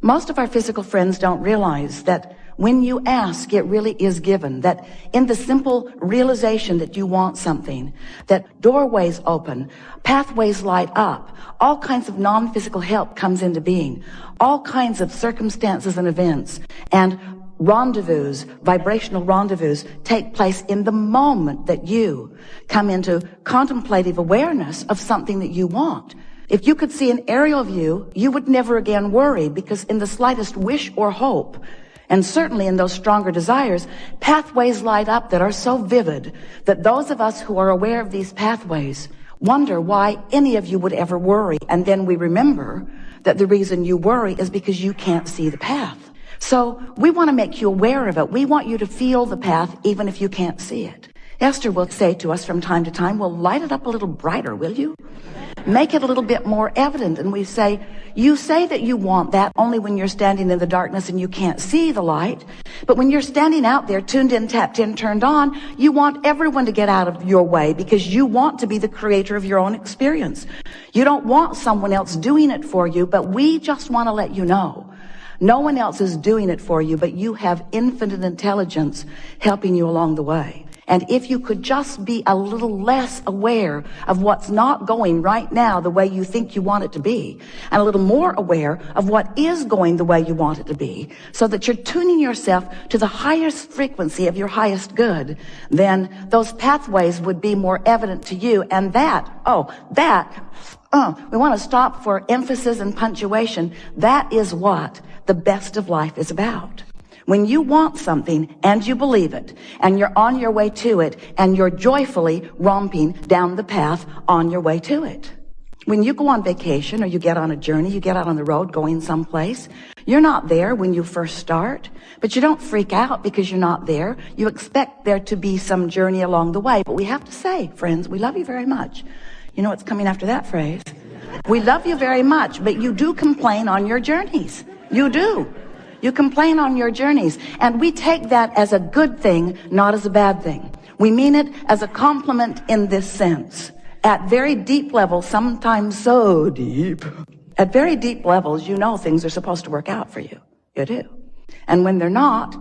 Most of our physical friends don't realize that when you ask, it really is given. That in the simple realization that you want something, that doorways open, pathways light up, all kinds of non-physical help comes into being, all kinds of circumstances and events, and rendezvous, vibrational rendezvous take place in the moment that you come into contemplative awareness of something that you want. If you could see an aerial view, you would never again worry, because in the slightest wish or hope, and certainly in those stronger desires, pathways light up that are so vivid that those of us who are aware of these pathways wonder why any of you would ever worry. And then we remember that the reason you worry is because you can't see the path. So we want to make you aware of it. We want you to feel the path even if you can't see it. Esther will say to us from time to time, well, light it up a little brighter, will you? Make it a little bit more evident. And we say, you say that you want that only when you're standing in the darkness and you can't see the light. But when you're standing out there, tuned in, tapped in, turned on, you want everyone to get out of your way because you want to be the creator of your own experience. You don't want someone else doing it for you, but we just want to let you know. No one else is doing it for you, but you have infinite intelligence helping you along the way. And if you could just be a little less aware of what's not going right now the way you think you want it to be, and a little more aware of what is going the way you want it to be, so that you're tuning yourself to the highest frequency of your highest good, then those pathways would be more evident to you. And we want to stop for emphasis and punctuation. That is what the best of life is about. When you want something and you believe it and you're on your way to it and you're joyfully romping down the path on your way to it. When you go on vacation or you get on a journey, you get out on the road going someplace, you're not there when you first start, but you don't freak out because you're not there. You expect there to be some journey along the way. But we have to say, friends, we love you very much. You know what's coming after that phrase? We love you very much, but you do complain on your journeys. You do. You complain on your journeys, and we take that as a good thing, not as a bad thing. We mean it as a compliment in this sense. At very deep levels, sometimes so deep, at very deep levels, you know things are supposed to work out for you. You do. And when they're not,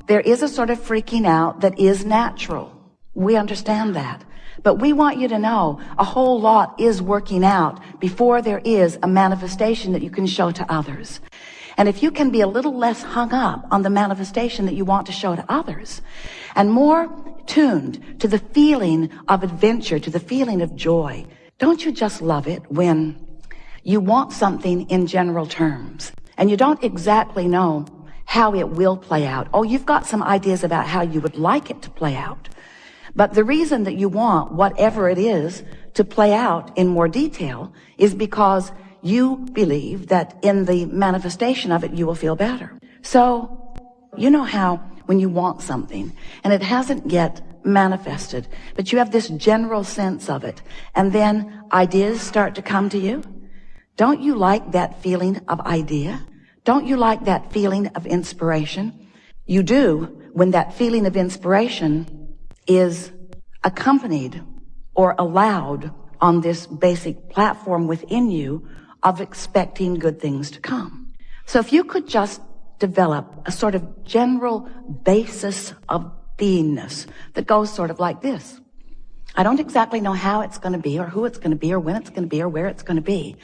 there is a sort of freaking out that is natural. We understand that. But we want you to know a whole lot is working out before there is a manifestation that you can show to others. And if you can be a little less hung up on the manifestation that you want to show to others and more tuned to the feeling of adventure, to the feeling of joy, don't you just love it when you want something in general terms and you don't exactly know how it will play out? Oh, you've got some ideas about how you would like it to play out. But the reason that you want whatever it is to play out in more detail is because you believe that in the manifestation of it, you will feel better. So, you know how when you want something and it hasn't yet manifested, but you have this general sense of it, and then ideas start to come to you? Don't you like that feeling of idea? Don't you like that feeling of inspiration? You do when that feeling of inspiration is accompanied or allowed on this basic platform within you of expecting good things to come. So if you could just develop a sort of general basis of beingness that goes sort of like this. I don't exactly know how it's going to be or who it's going to be or when it's going to be or where it's going to be,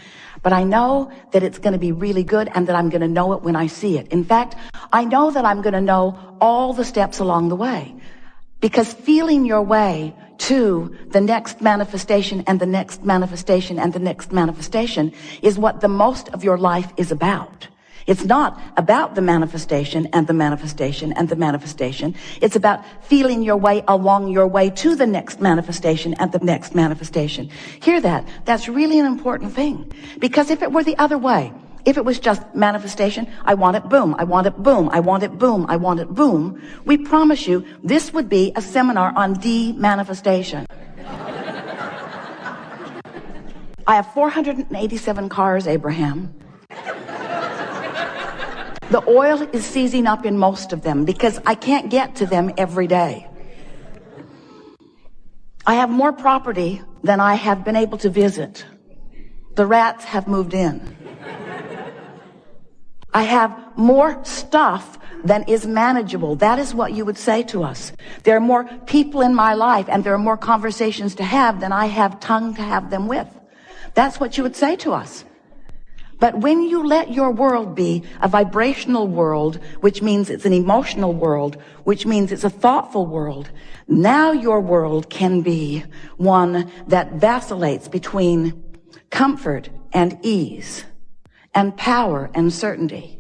but I know that it's going to be really good and that I'm going to know it when I see it. In fact, I know that I'm going to know all the steps along the way, because feeling your way to the next manifestation and the next manifestation and the next manifestation is what the most of your life is about. It's not about the manifestation and the manifestation and the manifestation. It's about feeling your way along your way to the next manifestation and the next manifestation. Hear that? That's really an important thing. Because if it were the other way, if it was just manifestation, I want it, boom, I want it, boom, I want it, boom, I want it, boom, we promise you this would be a seminar on de-manifestation. I have 487 cars, Abraham. The oil is seizing up in most of them because I can't get to them every day. I have more property than I have been able to visit. The rats have moved in. I have more stuff than is manageable. That is what you would say to us. There are more people in my life and there are more conversations to have than I have tongue to have them with. That's what you would say to us. But when you let your world be a vibrational world, which means it's an emotional world, which means it's a thoughtful world, now your world can be one that vacillates between comfort and ease, and power and certainty,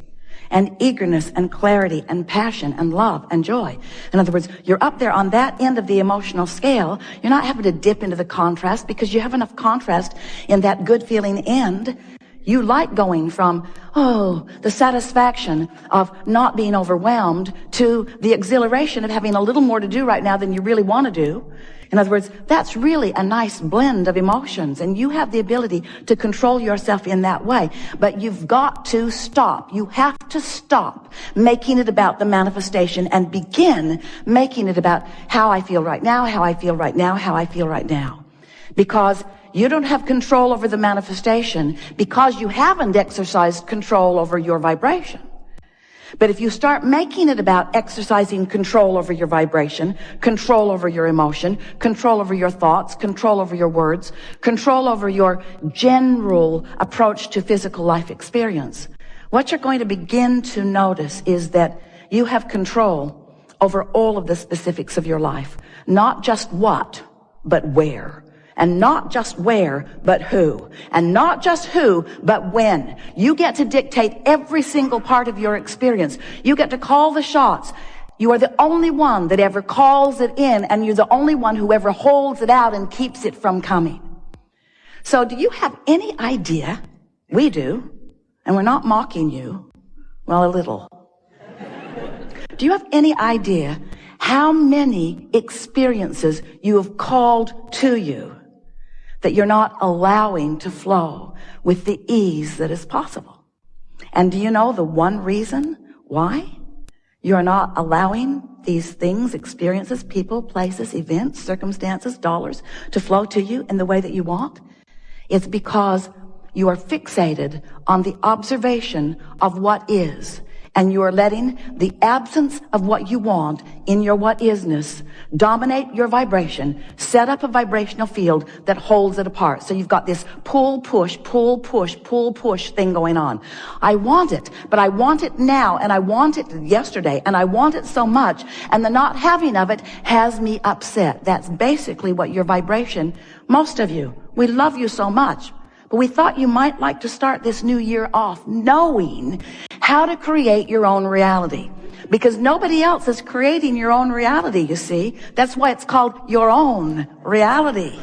and eagerness and clarity and passion and love and joy. In other words, you're up there on that end of the emotional scale. You're not having to dip into the contrast because you have enough contrast in that good feeling end. You like going from, the satisfaction of not being overwhelmed to the exhilaration of having a little more to do right now than you really want to do. In other words, that's really a nice blend of emotions, and you have the ability to control yourself in that way. But you've got to stop. You have to stop making it about the manifestation and begin making it about how I feel right now, how I feel right now, how I feel right now. Because you don't have control over the manifestation because you haven't exercised control over your vibration. But if you start making it about exercising control over your vibration, control over your emotion, control over your thoughts, control over your words, control over your general approach to physical life experience, what you're going to begin to notice is that you have control over all of the specifics of your life. Not just what, but where. And not just where, but who. And not just who, but when. You get to dictate every single part of your experience. You get to call the shots. You are the only one that ever calls it in, and you're the only one who ever holds it out and keeps it from coming. So do you have any idea? We do. And we're not mocking you. Well, a little. Do you have any idea how many experiences you have called to you that you're not allowing to flow with the ease that is possible? And do you know the one reason why you're not allowing these things, experiences, people, places, events, circumstances, dollars to flow to you in the way that you want? It's because you are fixated on the observation of what is, and you are letting the absence of what you want in your what isness dominate your vibration, set up a vibrational field that holds it apart. So you've got this pull, push, pull, push, pull, push thing going on. I want it, but I want it now, and I want it yesterday, and I want it so much, and the not having of it has me upset. That's basically what your vibration, most of you, we love you so much, but we thought you might like to start this new year off knowing how to create your own reality. Because nobody else is creating your own reality, you see. That's why it's called your own reality.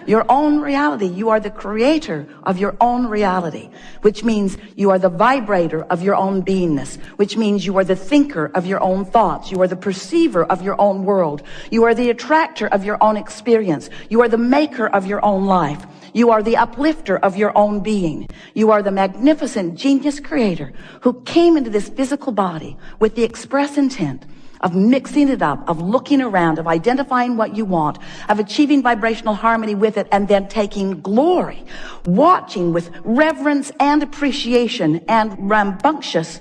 Your own reality. You are the creator of your own reality, which means you are the vibrator of your own beingness, which means you are the thinker of your own thoughts. You are the perceiver of your own world. You are the attractor of your own experience. You are the maker of your own life. You are the uplifter of your own being. You are the magnificent genius creator who came into this physical body with the express intent of mixing it up, of looking around, of identifying what you want, of achieving vibrational harmony with it, and then taking glory, watching with reverence and appreciation and rambunctious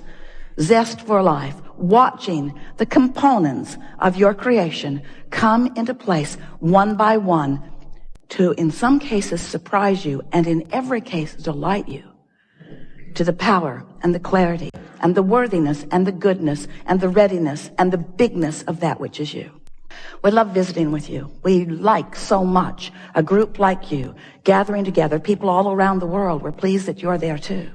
zest for life, watching the components of your creation come into place one by one to, in some cases, surprise you, and in every case, delight you to the power and the clarity and the worthiness and the goodness and the readiness and the bigness of that which is you. We love visiting with you. We like so much a group like you gathering together, people all around the world. We're pleased that you're there too.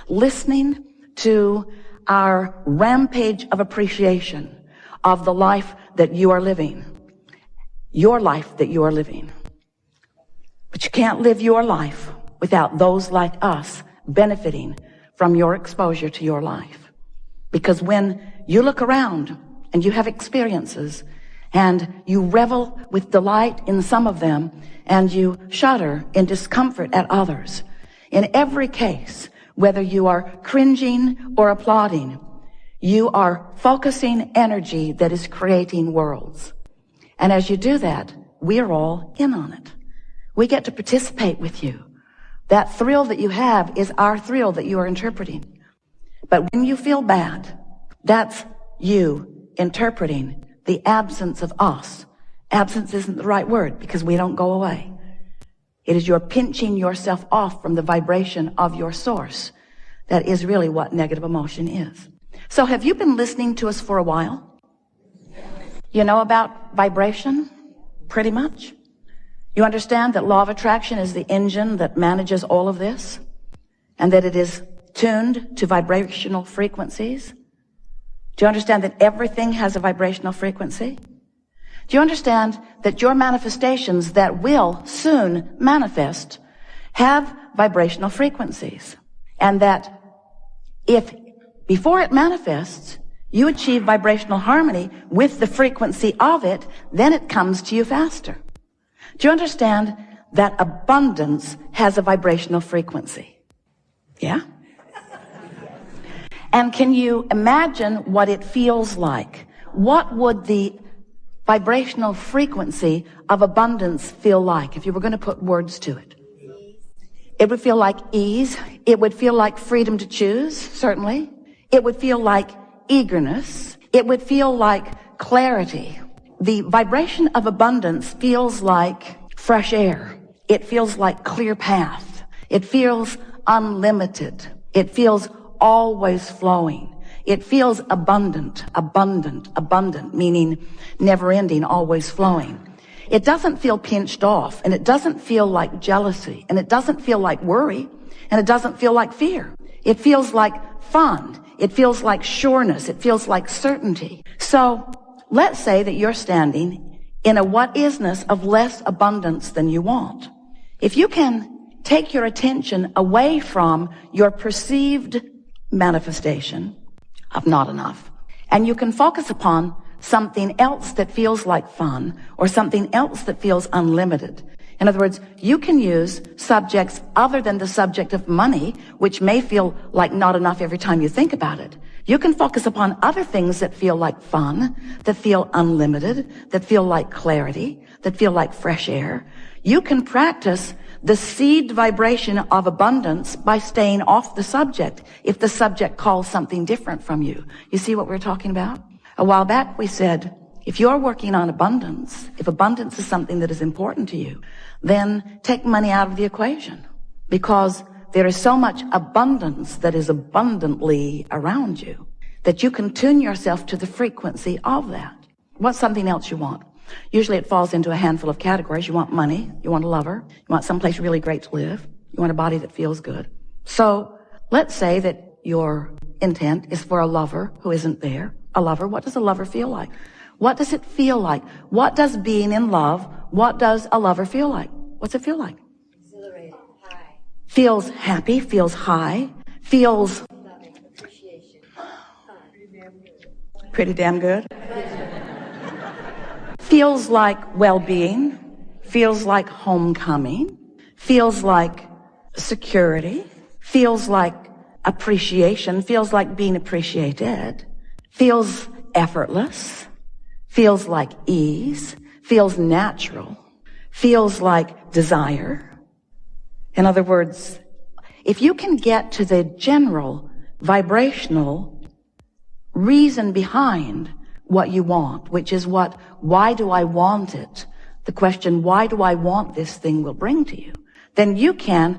Listening to our rampage of appreciation of the life that you are living. Your life that you are living. But you can't live your life without those like us benefiting from your exposure to your life. Because when you look around and you have experiences and you revel with delight in some of them and you shudder in discomfort at others, in every case, whether you are cringing or applauding, you are focusing energy that is creating worlds. And as you do that, we're all in on it. We get to participate with you. That thrill that you have is our thrill that you are interpreting. But when you feel bad, that's you interpreting the absence of us. Absence isn't the right word because we don't go away. It is your pinching yourself off from the vibration of your source. That is really what negative emotion is. So have you been listening to us for a while? You know about vibration? Pretty much. You understand that law of attraction is the engine that manages all of this, and that it is tuned to vibrational frequencies? Do you understand that everything has a vibrational frequency? Do you understand that your manifestations that will soon manifest have vibrational frequencies? And that if before it manifests, you achieve vibrational harmony with the frequency of it, then it comes to you faster. Do you understand that abundance has a vibrational frequency? Yeah? And can you imagine what it feels like? What would the vibrational frequency of abundance feel like if you were going to put words to it? It would feel like ease. It would feel like freedom to choose, certainly. It would feel like eagerness. It would feel like clarity. The vibration of abundance feels like fresh air. It feels like clear path. It feels unlimited. It feels always flowing. It feels abundant, meaning never ending, always flowing. It doesn't feel pinched off, and it doesn't feel like jealousy, and it doesn't feel like worry, and it doesn't feel like fear. It feels like fun. It feels like sureness. It feels like certainty. So let's say that you're standing in a what-isness of less abundance than you want. If you can take your attention away from your perceived manifestation of not enough, and you can focus upon something else that feels like fun or something else that feels unlimited. In other words, you can use subjects other than the subject of money, which may feel like not enough every time you think about it. You can focus upon other things that feel like fun, that feel unlimited, that feel like clarity, that feel like fresh air. You can practice the seed vibration of abundance by staying off the subject if the subject calls something different from you. You see what we're talking about? A while back we said, if you're working on abundance, if abundance is something that is important to you, then take money out of the equation, because there is so much abundance that is abundantly around you that you can tune yourself to the frequency of that. What's something else you want? Usually it falls into a handful of categories. You want money, you want a lover, you want someplace really great to live, you want a body that feels good. So let's say that your intent is for a lover who isn't there. A lover, what does a lover feel like? What does it feel like? What does being in love, what does a lover feel like? What's it feel like? Exhilarated, high. Feels happy, feels high, feels Loving, appreciation. pretty damn good. Feels like well-being, feels like homecoming, feels like security, feels like appreciation, feels like being appreciated, feels effortless, feels like ease, feels natural, feels like desire. In other words, if you can get to the general vibrational reason behind what you want, which is why do I want it? The question, why do I want this thing will bring to you. Then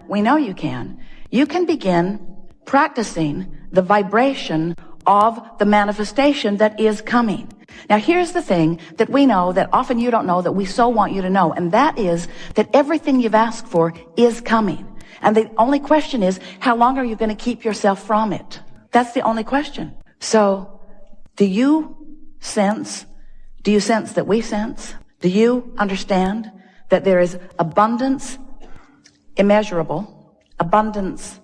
we know you can begin practicing the vibration of the manifestation that is coming. Now here's the thing that we know that often you don't know that we so want you to know, and that is that everything you've asked for is coming. And the only question is, how long are you going to keep yourself from it? That's the only question. So, do you sense that we sense? Do you understand that there is abundance immeasurable, abundance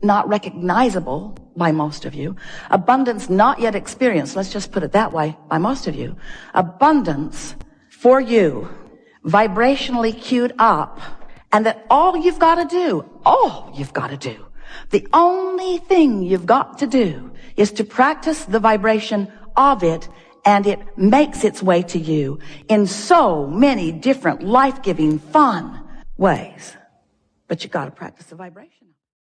not recognizable by most of you, abundance not yet experienced, let's just put it that way, by most of you, abundance for you, vibrationally queued up, and that all you've got to do, the only thing you've got to do is to practice the vibration of it, and it makes its way to you in so many different life-giving, fun ways. But you got to practice the vibration.